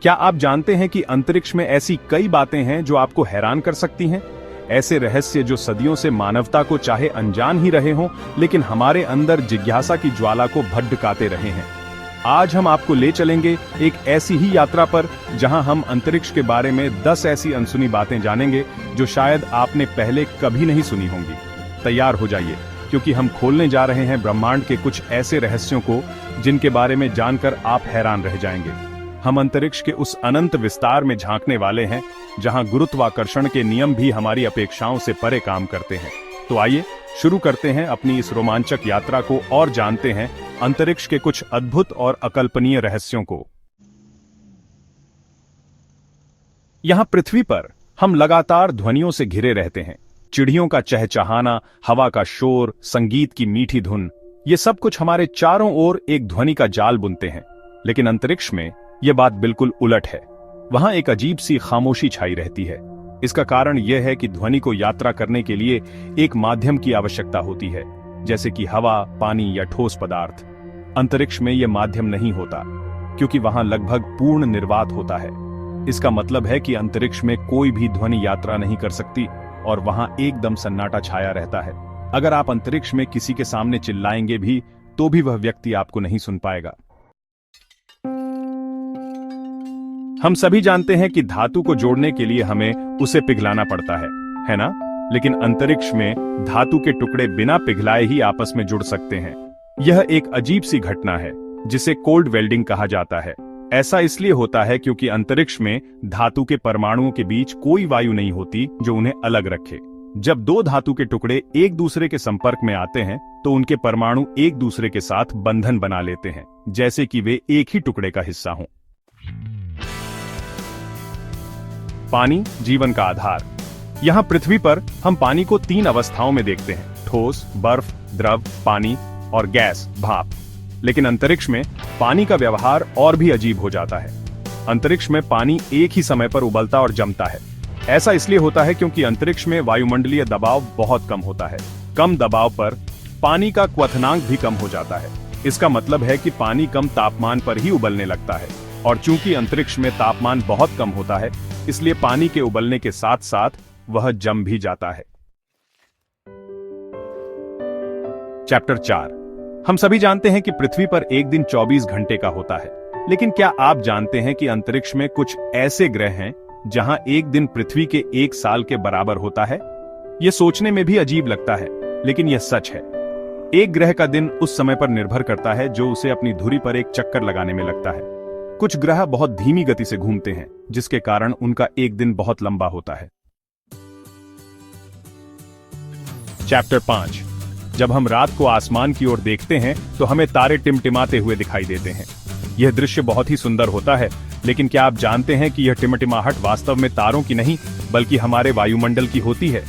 क्या आप जानते हैं कि अंतरिक्ष में ऐसी कई बातें हैं जो आपको हैरान कर सकती हैं? ऐसे रहस्य जो सदियों से मानवता को चाहे अनजान ही रहे हों, लेकिन हमारे अंदर जिज्ञासा की ज्वाला को भड़काते रहे हैं। आज हम आपको ले चलेंगे एक ऐसी ही यात्रा पर जहां हम अंतरिक्ष के बारे में 10 ऐसी अनसुनी बातें जानेंगे जो शायद आपने पहले कभी नहीं सुनी होंगी। तैयार हो जाइए, क्योंकि हम खोलने जा रहे हैं ब्रह्मांड के कुछ ऐसे रहस्यों को जिनके बारे में जानकर आप हैरान रह जाएंगे। हम अंतरिक्ष के उस अनंत विस्तार में झांकने वाले हैं जहां गुरुत्वाकर्षण के नियम भी हमारी अपेक्षाओं से परे काम करते हैं। तो आइए शुरू करते हैं अपनी इस रोमांचक यात्रा को और जानते हैं अंतरिक्ष के कुछ अद्भुत और अकल्पनीय रहस्यों को। यहां पृथ्वी पर हम लगातार ध्वनियों से घिरे रहते हैं। चिड़ियों का चहचहाना, हवा का शोर, संगीत की मीठी धुन, ये सब कुछ हमारे चारों ओर एक ध्वनि का जाल बुनते हैं। लेकिन अंतरिक्ष में यह बात बिल्कुल उलट है। वहां एक अजीब सी खामोशी छाई रहती है। इसका कारण यह है कि ध्वनि को यात्रा करने के लिए एक माध्यम की आवश्यकता होती है, जैसे कि हवा, पानी या ठोस पदार्थ। अंतरिक्ष में यह माध्यम नहीं होता, क्योंकि वहां लगभग पूर्ण निर्वात होता है। इसका मतलब है कि अंतरिक्ष में कोई भी ध्वनि यात्रा नहीं कर सकती और वहां एकदम सन्नाटा छाया रहता है। अगर आप अंतरिक्ष में किसी के सामने चिल्लाएंगे भी तो भी वह व्यक्ति आपको नहीं सुन पाएगा। हम सभी जानते हैं कि धातु को जोड़ने के लिए हमें उसे पिघलाना पड़ता है ना? लेकिन अंतरिक्ष में धातु के टुकड़े बिना पिघलाए ही आपस में जुड़ सकते हैं। यह एक अजीब सी घटना है जिसे कोल्ड वेल्डिंग कहा जाता है। ऐसा इसलिए होता है क्योंकि अंतरिक्ष में धातु के परमाणुओं के बीच कोई वायु नहीं होती जो उन्हें अलग रखे। जब दो धातु के टुकड़े एक दूसरे के संपर्क में आते हैं तो उनके परमाणु एक दूसरे के साथ बंधन बना लेते हैं, जैसे कि वे एक ही टुकड़े का हिस्सा हों। पानी जीवन का आधार। यहां पृथ्वी पर हम पानी को 3 अवस्थाओं में देखते हैं: ठोस, बर्फ, द्रव, पानी और गैस, भाप। लेकिन अंतरिक्ष में पानी का व्यवहार और भी अजीब हो जाता है। अंतरिक्ष में पानी एक ही समय पर उबलता और जमता है। ऐसा इसलिए होता है क्योंकि अंतरिक्ष में वायुमंडलीय दबाव बहुत कम होता है। कम दबाव पर पानी का क्वथनांक भी कम हो जाता है। इसका मतलब है कि पानी कम तापमान पर ही उबलने लगता है। और चूंकि अंतरिक्ष में तापमान बहुत कम होता है, इसलिए पानी के उबलने के साथ साथ वह जम भी जाता है। चैप्टर 4। हम सभी जानते हैं कि पृथ्वी पर एक दिन 24 घंटे का होता है। लेकिन क्या आप जानते हैं कि अंतरिक्ष में कुछ ऐसे ग्रह हैं जहां एक दिन पृथ्वी के 1 साल के बराबर होता है? यह सोचने में भी अजीब लगता है, लेकिन यह सच है। एक ग्रह का दिन उस समय पर निर्भर करता है जो उसे अपनी धुरी पर एक चक्कर लगाने में लगता है। कुछ ग्रह बहुत धीमी गति से घूमते हैं, जिसके कारण उनका एक दिन बहुत लंबा होता है। चैप्टर 5। जब हम रात को आसमान की ओर देखते हैं तो हमें तारे टिमटिमाते हुए दिखाई देते हैं। यह दृश्य बहुत ही सुंदर होता है, लेकिन क्या आप जानते हैं कि यह टिमटिमाहट वास्तव में तारों की नहीं बल्कि हमारे वायुमंडल की होती है?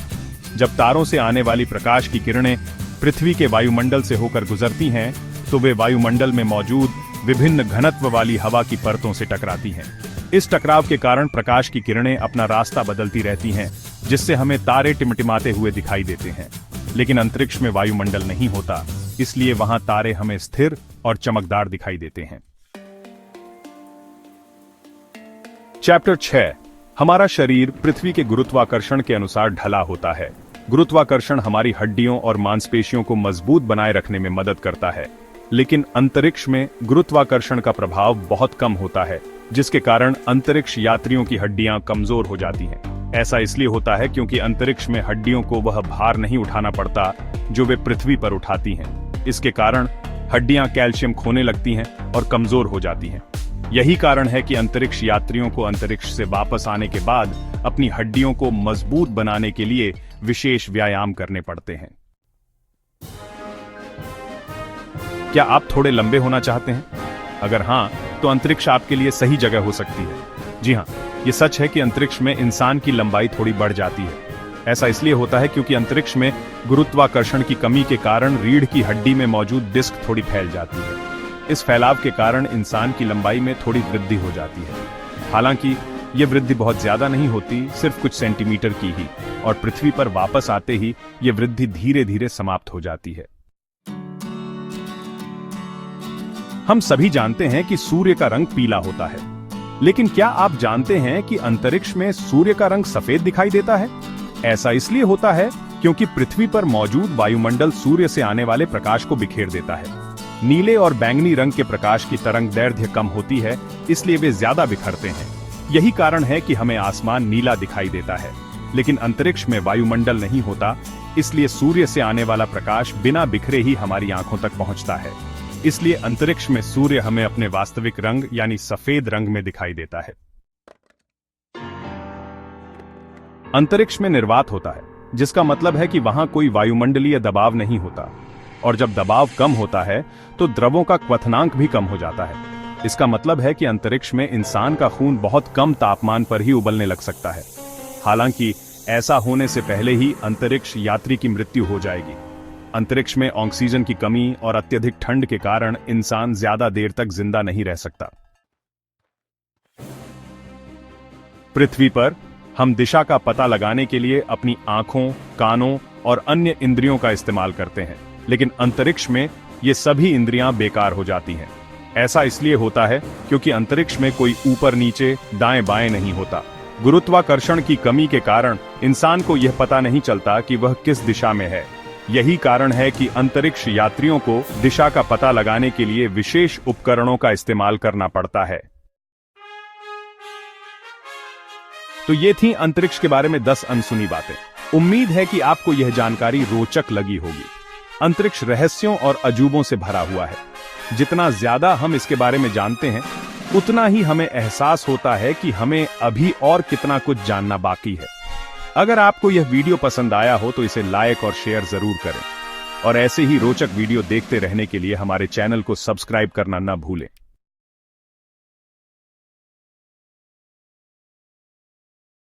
जब तारों से आने वाली प्रकाश की किरणें पृथ्वी के वायुमंडल से होकर गुजरती हैं तो वे वायुमंडल में मौजूद विभिन्न घनत्व वाली हवा की परतों से टकराती हैं। इस टकराव के कारण प्रकाश की किरणें अपना रास्ता बदलती रहती हैं, जिससे हमें तारे टिमटिमाते हुए दिखाई देते हैं। लेकिन अंतरिक्ष में वायुमंडल नहीं होता, इसलिए वहां तारे हमें स्थिर और चमकदार दिखाई देते हैं। चैप्टर 6। हमारा शरीर पृथ्वी के गुरुत्वाकर्षण के अनुसार ढला होता है। गुरुत्वाकर्षण हमारी हड्डियों और मांसपेशियों को मजबूत बनाए रखने में मदद करता है। लेकिन अंतरिक्ष में गुरुत्वाकर्षण का प्रभाव बहुत कम होता है, जिसके कारण अंतरिक्ष यात्रियों की हड्डियां कमजोर हो जाती हैं। ऐसा इसलिए होता है क्योंकि अंतरिक्ष में हड्डियों को वह भार नहीं उठाना पड़ता जो वे पृथ्वी पर उठाती हैं। इसके कारण हड्डियां कैल्शियम खोने लगती हैं और कमजोर हो जाती हैं। यही कारण है कि अंतरिक्ष यात्रियों को अंतरिक्ष से वापस आने के बाद अपनी हड्डियों को मजबूत बनाने के लिए विशेष व्यायाम करने पड़ते हैं। क्या आप थोड़े लंबे होना चाहते हैं? अगर हां, तो अंतरिक्ष आपके लिए सही जगह हो सकती है। जी हां, यह सच है कि अंतरिक्ष में इंसान की लंबाई थोड़ी बढ़ जाती है। ऐसा इसलिए होता है क्योंकि अंतरिक्ष में गुरुत्वाकर्षण की कमी के कारण रीढ़ की हड्डी में मौजूद डिस्क थोड़ी फैल जाती है। इस फैलाव के कारण इंसान की लंबाई में थोड़ी वृद्धि हो जाती है। हालांकि यह वृद्धि बहुत ज्यादा नहीं होती, सिर्फ कुछ सेंटीमीटर की ही, और पृथ्वी पर वापस आते ही यह वृद्धि धीरे धीरे समाप्त हो जाती है। हम सभी जानते हैं कि सूर्य का रंग पीला होता है। लेकिन क्या आप जानते हैं कि अंतरिक्ष में सूर्य का रंग सफेद दिखाई देता है? ऐसा इसलिए होता है क्योंकि पृथ्वी पर मौजूद वायुमंडल सूर्य से आने वाले प्रकाश को बिखेर देता है। नीले और बैंगनी रंग के प्रकाश की तरंग दैर्ध्य कम होती है, इसलिए वे ज्यादा बिखरते हैं। यही कारण है कि हमें आसमान नीला दिखाई देता है, लेकिन अंतरिक्ष में वायुमंडल नहीं होता, इसलिए सूर्य से आने वाला प्रकाश बिना बिखरे ही हमारी आंखों तक पहुंचता है। इसलिए अंतरिक्ष में सूर्य हमें अपने वास्तविक रंग यानी सफेद रंग में दिखाई देता है। अंतरिक्ष में निर्वात होता है, जिसका मतलब है कि वहां कोई वायुमंडलीय दबाव नहीं होता, और जब दबाव कम होता है तो द्रवों का क्वथनांक भी कम हो जाता है। इसका मतलब है कि अंतरिक्ष में इंसान का खून बहुत कम तापमान पर ही उबलने लग सकता है। हालांकि ऐसा होने से पहले ही अंतरिक्ष यात्री की मृत्यु हो जाएगी। अंतरिक्ष में ऑक्सीजन की कमी और अत्यधिक ठंड के कारण इंसान ज्यादा देर तक जिंदा नहीं रह सकता। पृथ्वी पर हम दिशा का पता लगाने के लिए अपनी आंखों, कानों और अन्य इंद्रियों का इस्तेमाल करते हैं, लेकिन अंतरिक्ष में ये सभी इंद्रियां बेकार हो जाती हैं। ऐसा इसलिए होता है क्योंकि अंतरिक्ष में कोई ऊपर नीचे, दाएं बाएं नहीं होता। गुरुत्वाकर्षण की कमी के कारण इंसान को यह पता नहीं चलता कि वह किस दिशा में है। यही कारण है कि अंतरिक्ष यात्रियों को दिशा का पता लगाने के लिए विशेष उपकरणों का इस्तेमाल करना पड़ता है। तो ये थी अंतरिक्ष के बारे में 10 अनसुनी बातें। उम्मीद है कि आपको यह जानकारी रोचक लगी होगी। अंतरिक्ष रहस्यों और अजूबों से भरा हुआ है। जितना ज्यादा हम इसके बारे में जानते हैं, उतना ही हमें एहसास होता है कि हमें अभी और कितना कुछ जानना बाकी है। अगर आपको यह वीडियो पसंद आया हो तो इसे लाइक और शेयर जरूर करें, और ऐसे ही रोचक वीडियो देखते रहने के लिए हमारे चैनल को सब्सक्राइब करना न भूलें।